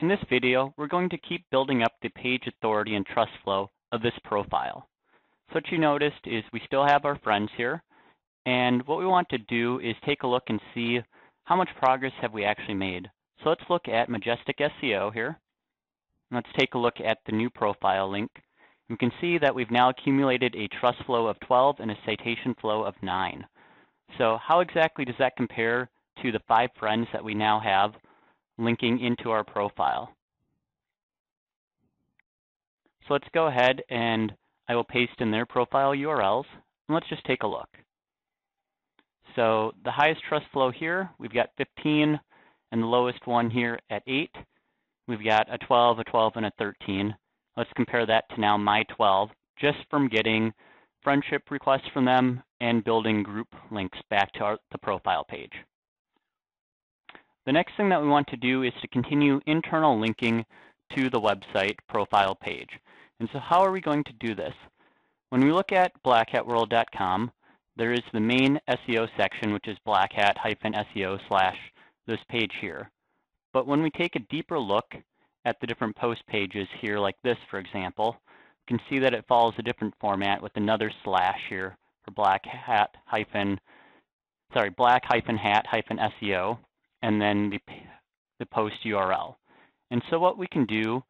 In this video, we're going to keep building up the page authority and trust flow of this profile. So what you noticed is we still have our friends here, and what we want to do is take a look and see how much progress have we actually made. So let's look at Majestic SEO here. Let's take a look at the new profile link. We can see that we've now accumulated a trust flow of 12 and a citation flow of 9. So how exactly does that compare to the 5 friends that we now have linking into our profile? So let's go ahead and I will paste in their profile URLs, and let's just take a look. So the highest trust flow here, we've got 15, and the lowest one here at 8. We've got a 12, a 12, and a 13. Let's compare that to now my 12, just from getting friendship requests from them and building group links back to the profile page. The next thing that we want to do is to continue internal linking to the website profile page. And so how are we going to do this? When we look at blackhatworld.com, there is the main SEO section, which is blackhat-SEO/ this page here. But when we take a deeper look at the different post pages here, like this, for example, you can see that it follows a different format with another slash here for black-hat-SEO, and then the post URL. And so what we can do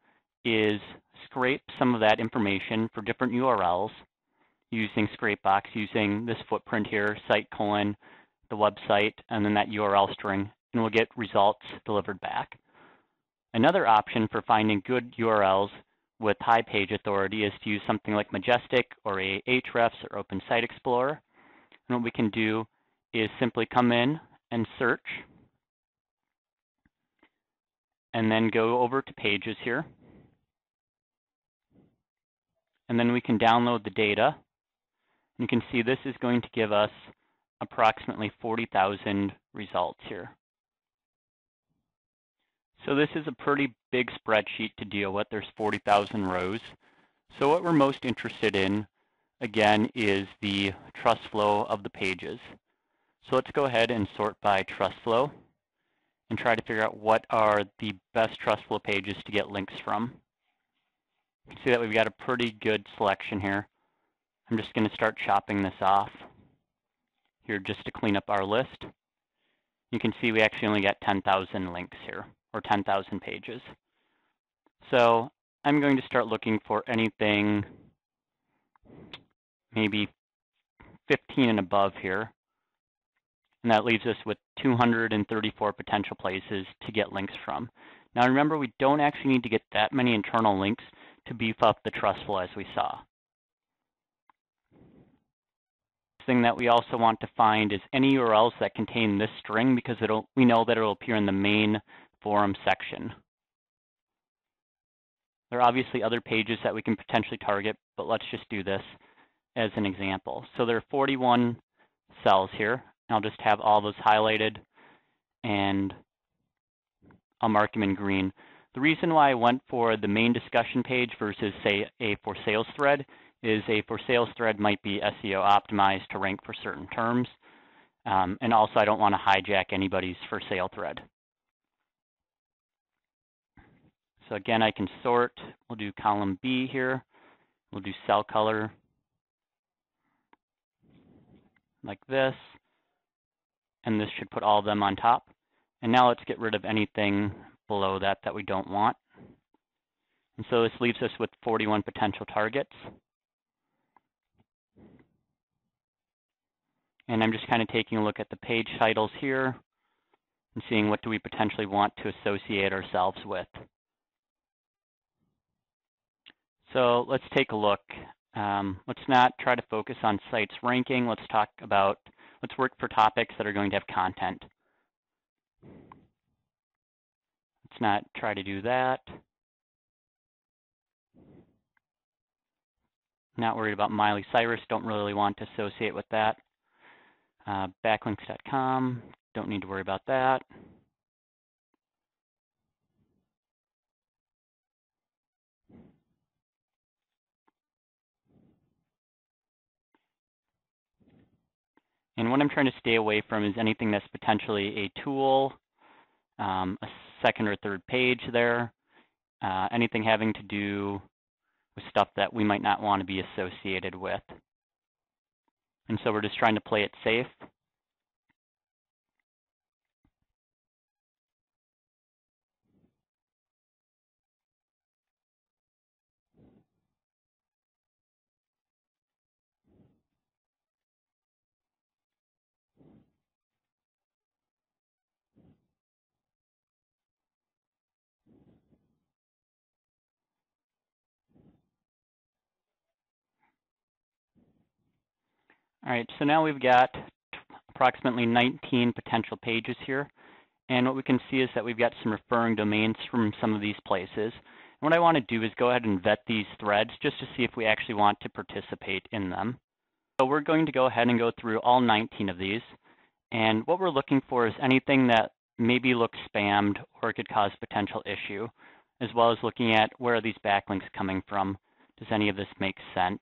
is scrape some of that information for different URLs using Scrapebox, using this footprint here, site : the website, and then that URL string, and we'll get results delivered back. Another option for finding good URLs with high page authority is to use something like Majestic or Ahrefs or Open Site Explorer. And what we can do is simply come in and search, and then go over to pages here. And then we can download the data. You can see this is going to give us approximately 40,000 results here. So this is a pretty big spreadsheet to deal with. There's 40,000 rows. So what we're most interested in, again, is the trust flow of the pages. So let's go ahead and sort by trust flow and try to figure out what are the best trust flow pages to get links from. You can see that we've got a pretty good selection here. I'm just going to start chopping this off here just to clean up our list. You can see we actually only got 10,000 links here, or 10,000 pages. So I'm going to start looking for anything maybe 15 and above here. And that leaves us with 234 potential places to get links from. Now remember, we don't actually need to get that many internal links to beef up the trust flow as we saw. Thing that we also want to find is any URLs that contain this string, because we know that it will appear in the main forum section. There are obviously other pages that we can potentially target, but let's just do this as an example. So there are 41 cells here. I'll just have all those highlighted, and I'll mark them in green. The reason why I went for the main discussion page versus, say, a for sales thread is a for sales thread might be SEO optimized to rank for certain terms. And also, I don't want to hijack anybody's for sale thread. So again, I can sort. We'll do column B here. We'll do cell color like this. And this should put all of them on top. And now let's get rid of anything below that that we don't want. And so this leaves us with 41 potential targets. And I'm just kind of taking a look at the page titles here and seeing what do we potentially want to associate ourselves with. So let's take a look. Let's not try to focus on sites ranking. Let's work for topics that are going to have content. Let's not try to do that. Not worried about Miley Cyrus. Don't really want to associate with that. Backlinks.com. Don't need to worry about that. And what I'm trying to stay away from is anything that's potentially a tool, a second or third page there. anything having to do with stuff that we might not want to be associated with. And so we're just trying to play it safe. All right, so now we've got approximately 19 potential pages here. And what we can see is that we've got some referring domains from some of these places. And what I want to do is go ahead and vet these threads just to see if we actually want to participate in them. So we're going to go ahead and go through all 19 of these. And what we're looking for is anything that maybe looks spammed or could cause potential issue, as well as looking at where are these backlinks coming from. Does any of this make sense?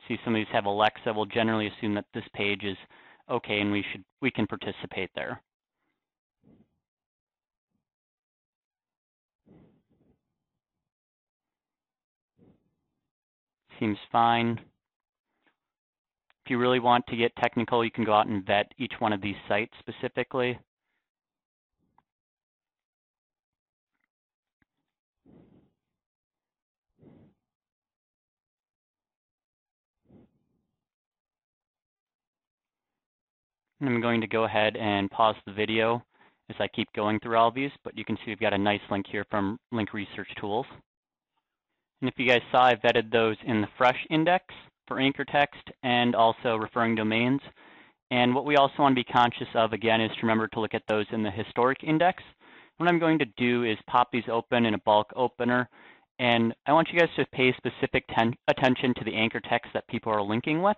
See, some of these have Alexa. We'll generally assume that this page is okay and we can participate there. Seems fine. If you really want to get technical, you can go out and vet each one of these sites specifically. And I'm going to go ahead and pause the video as I keep going through all of these, but you can see we've got a nice link here from Link Research Tools. And if you guys saw, I vetted those in the fresh index for anchor text and also referring domains. And what we also want to be conscious of, again, is to remember to look at those in the historic index. What I'm going to do is pop these open in a bulk opener. And I want you guys to pay specific attention to the anchor text that people are linking with.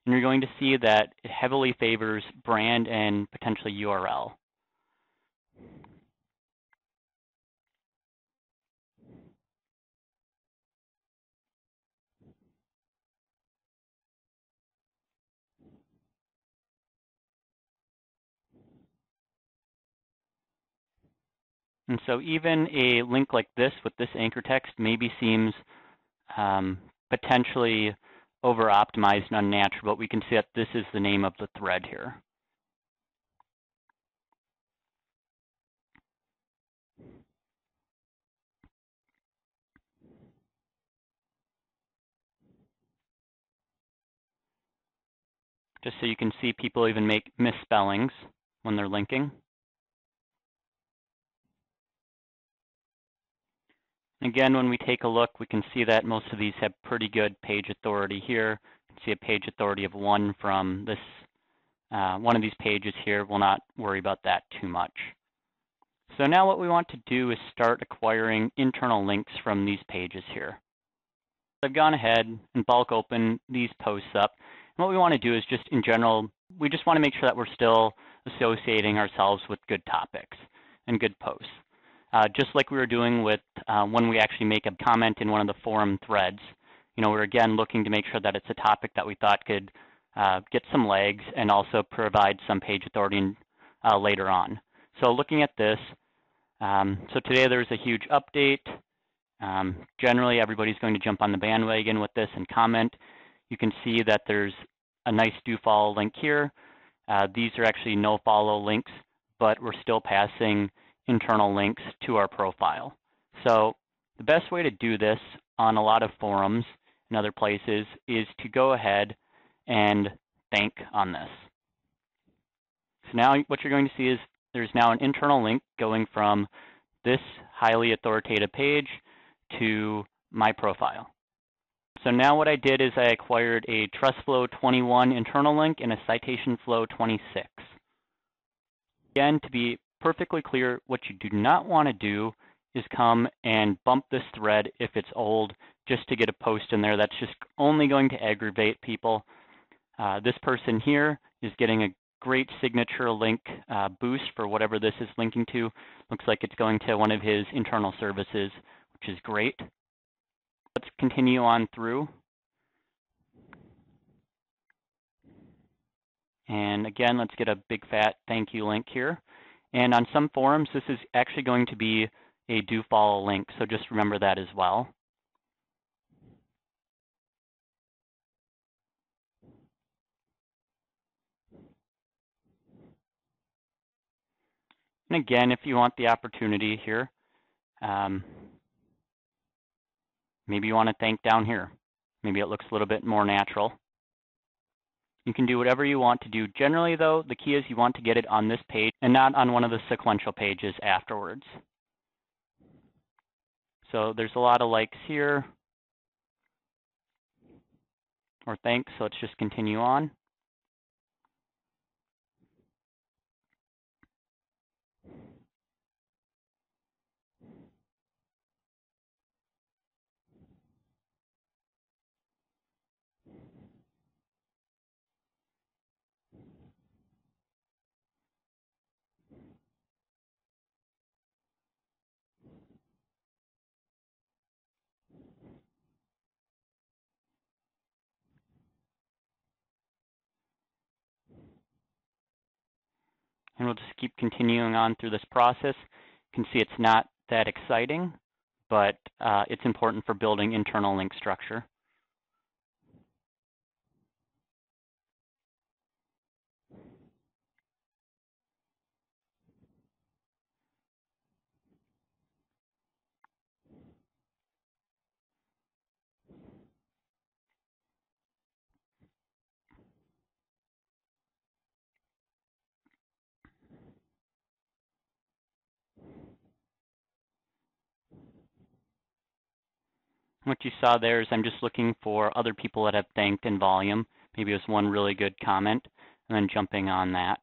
And you're going to see that it heavily favors brand and potentially URL. And so even a link like this with this anchor text maybe seems potentially over-optimized and unnatural, but we can see that this is the name of the thread here. Just so you can see people even make misspellings when they're linking. Again, when we take a look, we can see that most of these have pretty good page authority here. You can see a page authority of 1 from this one of these pages here. We'll not worry about that too much. So now what we want to do is start acquiring internal links from these pages here. I've gone ahead and bulk open these posts up. And what we want to do is just in general, we just want to make sure that we're still associating ourselves with good topics and good posts. Just like we were doing with when we actually make a comment in one of the forum threads. You know, we're again looking to make sure that it's a topic that we thought could get some legs and also provide some page authority later on. So looking at this, so today there's a huge update. Generally, everybody's going to jump on the bandwagon with this and comment. You can see that there's a nice do follow link here. These are actually no follow links, but we're still passing internal links to our profile. So the best way to do this on a lot of forums and other places is to go ahead and bank on this. So now what you're going to see is there's now an internal link going from this highly authoritative page to my profile. So now what I did is I acquired a TrustFlow 21 internal link and a Citation Flow 26. Again, to be perfectly clear, what you do not want to do is come and bump this thread if it's old just to get a post in there. That's just only going to aggravate people. This person here is getting a great signature link boost for whatever this is linking to. Looks like it's going to one of his internal services, which is great. Let's continue on through. And again, let's get a big fat thank you link here. And on some forums, this is actually going to be a do follow link, so just remember that as well. And again, if you want the opportunity here, maybe you want to thank down here. Maybe it looks a little bit more natural. You can do whatever you want to do. Generally, though, the key is you want to get it on this page and not on one of the sequential pages afterwards. So there's a lot of likes here, or thanks, so let's just continue on. And we'll just keep continuing on through this process. You can see it's not that exciting, but it's important for building internal link structure. What you saw there is I'm just looking for other people that have thanked in volume. Maybe it was one really good comment, and then jumping on that.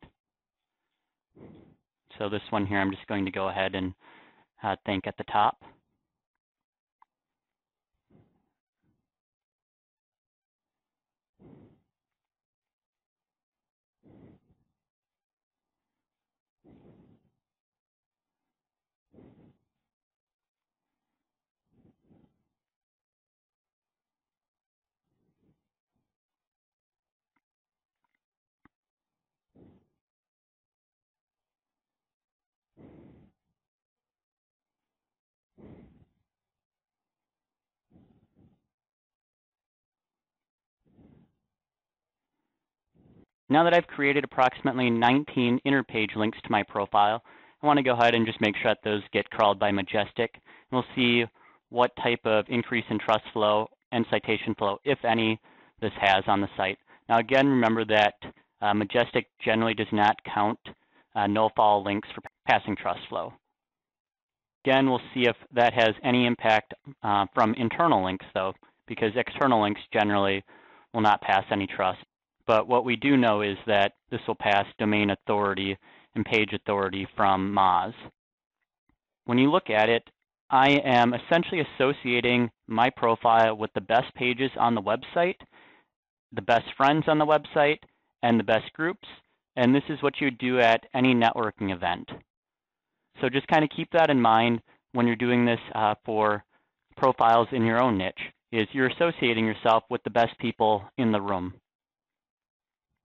So this one here, I'm just going to go ahead and thank at the top. Now that I've created approximately 19 inner page links to my profile, I want to go ahead and just make sure that those get crawled by Majestic. And we'll see what type of increase in trust flow and citation flow, if any, this has on the site. Now again, remember that Majestic generally does not count no-follow links for passing trust flow. Again, we'll see if that has any impact from internal links, though, because external links generally will not pass any trust. But what we do know is that this will pass domain authority and page authority from Moz. When you look at it, I am essentially associating my profile with the best pages on the website, the best friends on the website, and the best groups. And this is what you would do at any networking event. So just kind of keep that in mind when you're doing this for profiles in your own niche, is you're associating yourself with the best people in the room.